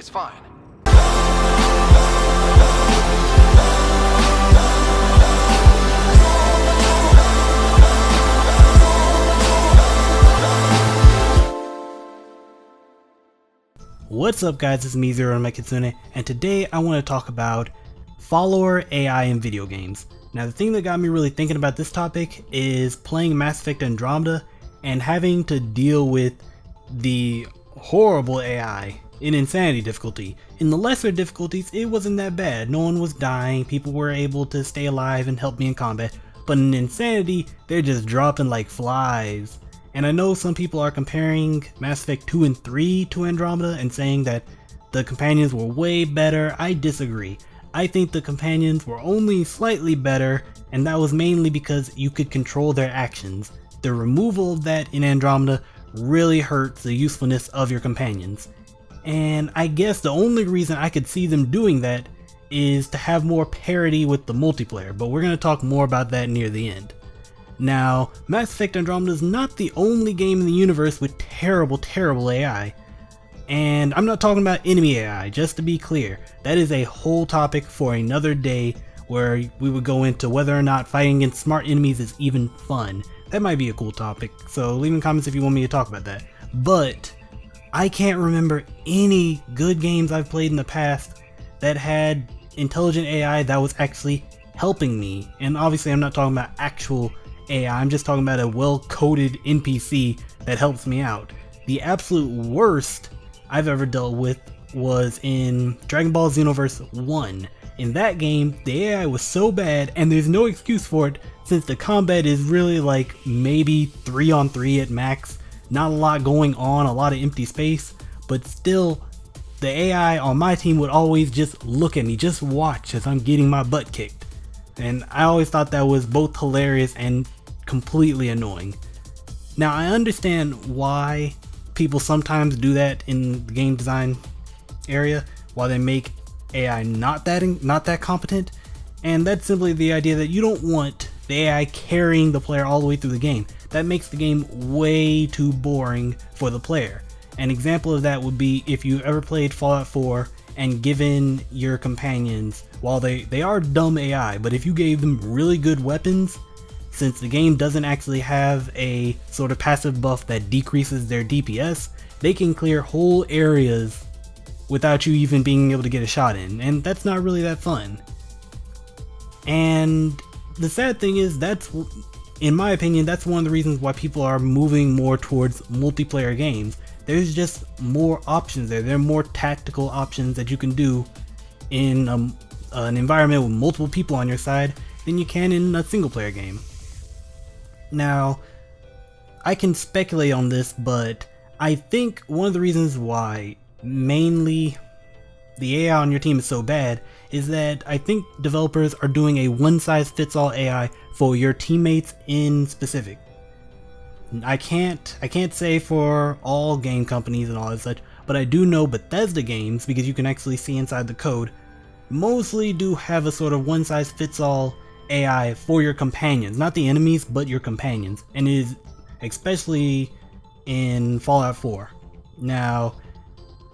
is fine. What's up guys, it's me Zero Kitsune, and today I want to talk about follower AI in video games. Now the thing that got me really thinking about this topic is playing Mass Effect Andromeda and having to deal with the horrible AI in Insanity difficulty. In the lesser difficulties it wasn't that bad, no one was dying, people were able to stay alive and help me in combat, but in Insanity they're just dropping like flies. And I know some people are comparing Mass Effect 2 and 3 to Andromeda and saying that the companions were way better. I disagree. I think the companions were only slightly better, and that was mainly because you could control their actions. The removal of that in Andromeda really hurts the usefulness of your companions. And I guess the only reason I could see them doing that is to have more parity with the multiplayer, but we're going to talk more about that near the end. Now, Mass Effect Andromeda is not the only game in the universe with terrible AI. And I'm not talking about enemy AI, just to be clear. That is a whole topic for another day where we would go into whether or not fighting against smart enemies is even fun. That might be a cool topic, so leave in comments if you want me to talk about that. But I can't remember any good games I've played in the past that had intelligent AI that was actually helping me. And obviously I'm not talking about actual AI, I'm just talking about a well-coded NPC that helps me out. The absolute worst I've ever dealt with was in Dragon Ball Xenoverse 1. In that game, the AI was so bad, and there's no excuse for it since the combat is really like maybe 3-on-3 at max. Not a lot going on, a lot of empty space, but still, the AI on my team would always just look at me, just watch as I'm getting my butt kicked. And I always thought that was both hilarious and completely annoying. Now I understand why people sometimes do that in the game design area, why they make AI not that competent, and that's simply the idea that you don't want the AI carrying the player all the way through the game. That makes the game way too boring for the player. An example of that would be if you ever played Fallout 4 and given your companions, while they are dumb AI, but if you gave them really good weapons, since the game doesn't actually have a sort of passive buff that decreases their DPS, they can clear whole areas without you even being able to get a shot in, and that's not really that fun. And the sad thing is, that's, in my opinion, that's one of the reasons why people are moving more towards multiplayer games. There's just more options there. There are more tactical options that you can do in an environment with multiple people on your side than you can in a single player game. Now, I can speculate on this, but I think one of the reasons why mainly the AI on your team is so bad is that I think developers are doing a one-size-fits-all AI for your teammates in specific. I can't say for all game companies and all that such, but I do know Bethesda games, because you can actually see inside the code, mostly do have a sort of one-size-fits-all AI for your companions, not the enemies, but your companions, and it is especially in Fallout 4. Now,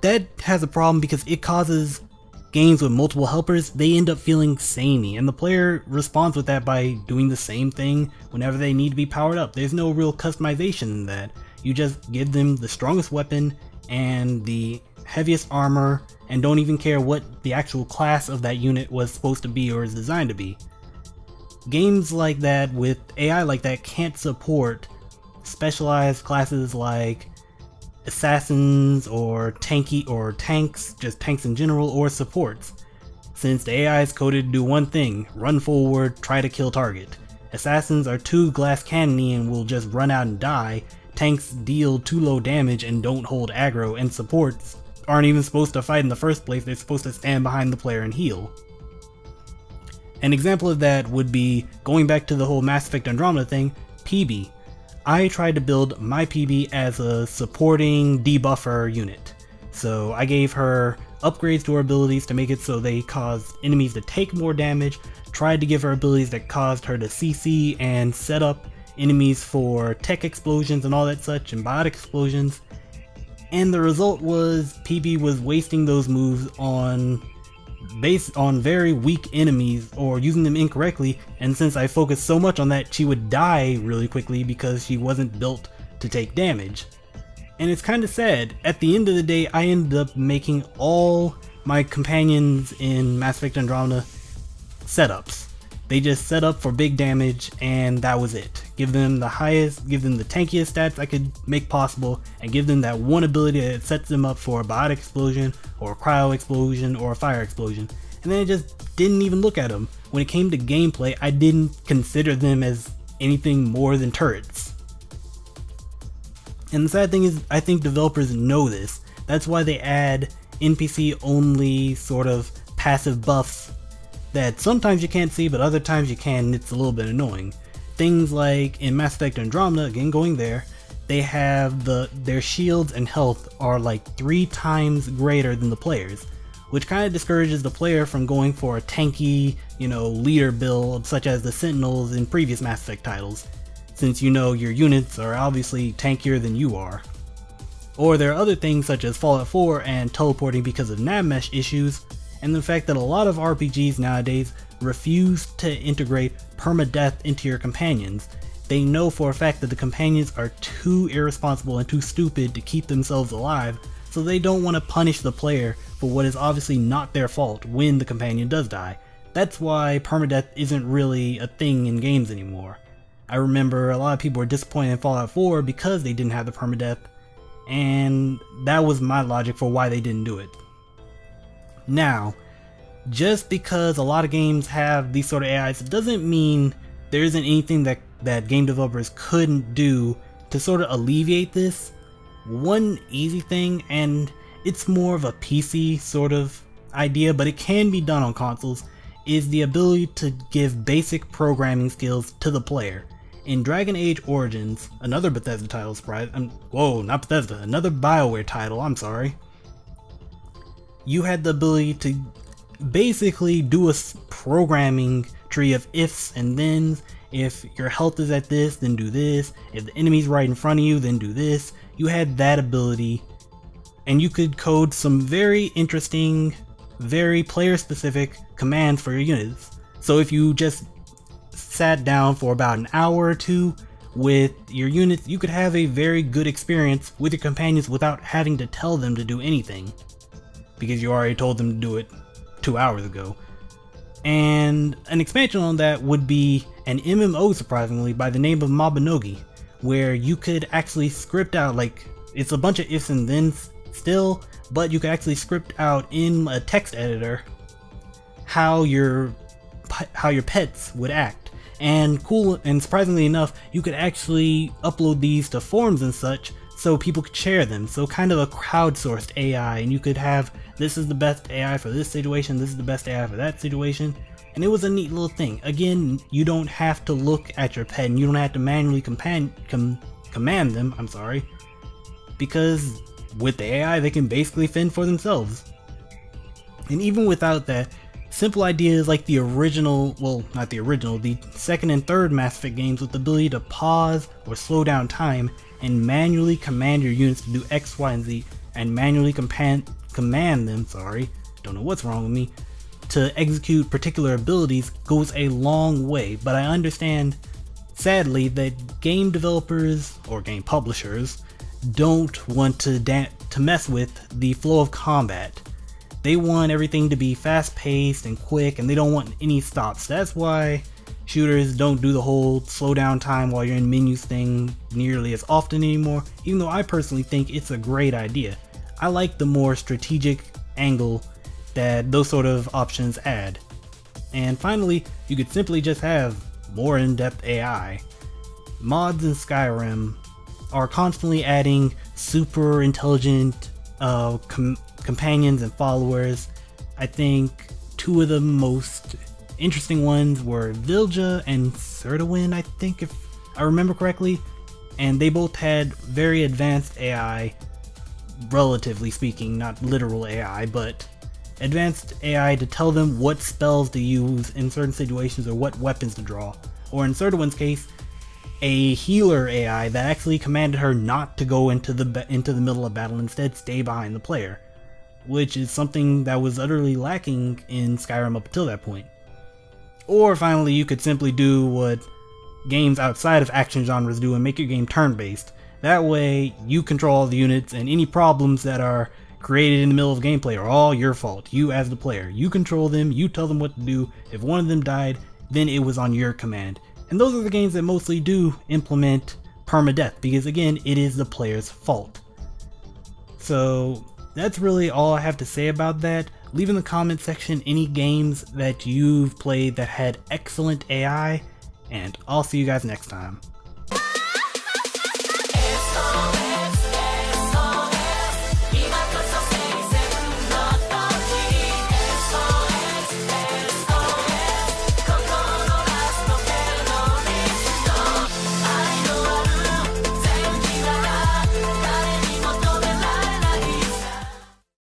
that has a problem because it causes games with multiple helpers, they end up feeling samey, and the player responds with that by doing the same thing whenever they need to be powered up. There's no real customization in that. You just give them the strongest weapon and the heaviest armor, and don't even care what the actual class of that unit was supposed to be or is designed to be. Games like that with AI like that can't support specialized classes like assassins or tanks, just tanks in general, or supports, since the AI is coded to do one thing: run forward, try to kill target. Assassins are too glass cannony and will just run out and die. Tanks deal too low damage and don't hold aggro, and supports aren't even supposed to fight in the first place. They're supposed to stand behind the player and heal. An example of that would be, going back to the whole Mass Effect Andromeda thing, PB. I tried to build my PB as a supporting debuffer unit. So I gave her upgrades to her abilities to make it so they cause enemies to take more damage, tried to give her abilities that caused her to CC and set up enemies for tech explosions and all that such, and biotic explosions. and the result was PB was wasting those moves on based on very weak enemies or using them incorrectly, and since I focused so much on that, she would die really quickly because she wasn't built to take damage. And it's kind of sad. At the end of the day, I ended up making all my companions in Mass Effect Andromeda setups. They just set up for big damage, and that was it. Give them the tankiest stats I could make possible, and give them that one ability that sets them up for a biotic explosion, or a cryo explosion, or a fire explosion. And then I just didn't even look at them. When it came to gameplay, I didn't consider them as anything more than turrets. And the sad thing is, I think developers know this. That's why they add NPC only sort of passive buffs that sometimes you can't see, but other times you can, and it's a little bit annoying. Things like in Mass Effect Andromeda, again going there, they have their shields and health are like 3 times greater than the players, which kind of discourages the player from going for a tanky, leader build such as the Sentinels in previous Mass Effect titles, since your units are obviously tankier than you are. Or there are other things such as Fallout 4 and teleporting because of nav mesh issues, and the fact that a lot of RPGs nowadays refuse to integrate permadeath into your companions. They know for a fact that the companions are too irresponsible and too stupid to keep themselves alive, so they don't want to punish the player for what is obviously not their fault when the companion does die. That's why permadeath isn't really a thing in games anymore. I remember a lot of people were disappointed in Fallout 4 because they didn't have the permadeath, and that was my logic for why they didn't do it. Now, just because a lot of games have these sort of AIs, it doesn't mean there isn't anything that game developers couldn't do to sort of alleviate this. One easy thing, and it's more of a PC sort of idea, but it can be done on consoles, is the ability to give basic programming skills to the player. In Dragon Age Origins, another Bethesda title, not Bethesda, another BioWare title, I'm sorry, you had the ability to basically do a programming tree of ifs and thens. If your health is at this, then do this. If the enemy's right in front of you, then do this. You had that ability, and you could code some very interesting, very player-specific commands for your units. So if you just sat down for about an hour or two with your units, you could have a very good experience with your companions without having to tell them to do anything, because you already told them to do it 2 hours ago. And an expansion on that would be an MMO, surprisingly, by the name of Mabinogi, where you could actually script out, it's a bunch of ifs and thens still, but you could actually script out in a text editor how your pets would act. And surprisingly enough, you could actually upload these to forums and such, so people could share them. So kind of a crowdsourced AI, and you could have, this is the best AI for this situation, this is the best AI for that situation. And it was a neat little thing. Again, you don't have to look at your pet, and you don't have to manually command them, because with the AI they can basically fend for themselves. And even without that, simple ideas like the second and third Mass Effect games with the ability to pause or slow down time and manually command your units to do X, Y, and Z, and manually command them, don't know what's wrong with me, to execute particular abilities goes a long way. But I understand, sadly, that game developers or game publishers don't want to mess with the flow of combat. They want everything to be fast-paced and quick, and they don't want any stops. That's why shooters don't do the whole slow down time while you're in menus thing nearly as often anymore, even though I personally think it's a great idea. I like the more strategic angle that those sort of options add. And finally, you could simply just have more in-depth AI. Mods in Skyrim are constantly adding super intelligent companions and followers. I think 2 of the most interesting ones were Vilja and Sertawin, I think, if I remember correctly, and they both had very advanced AI, relatively speaking, not literal AI, but advanced AI to tell them what spells to use in certain situations or what weapons to draw. Or in Sertawin's case, a healer AI that actually commanded her not to go into the middle of battle, instead stay behind the player, which is something that was utterly lacking in Skyrim up until that point. Or finally, you could simply do what games outside of action genres do and make your game turn-based. That way, you control all the units, and any problems that are created in the middle of gameplay are all your fault. You as the player. You control them, you tell them what to do. If one of them died, then it was on your command. And those are the games that mostly do implement permadeath, because again, it is the player's fault. So that's really all I have to say about that. Leave in the comment section any games that you've played that had excellent AI, and I'll see you guys next time.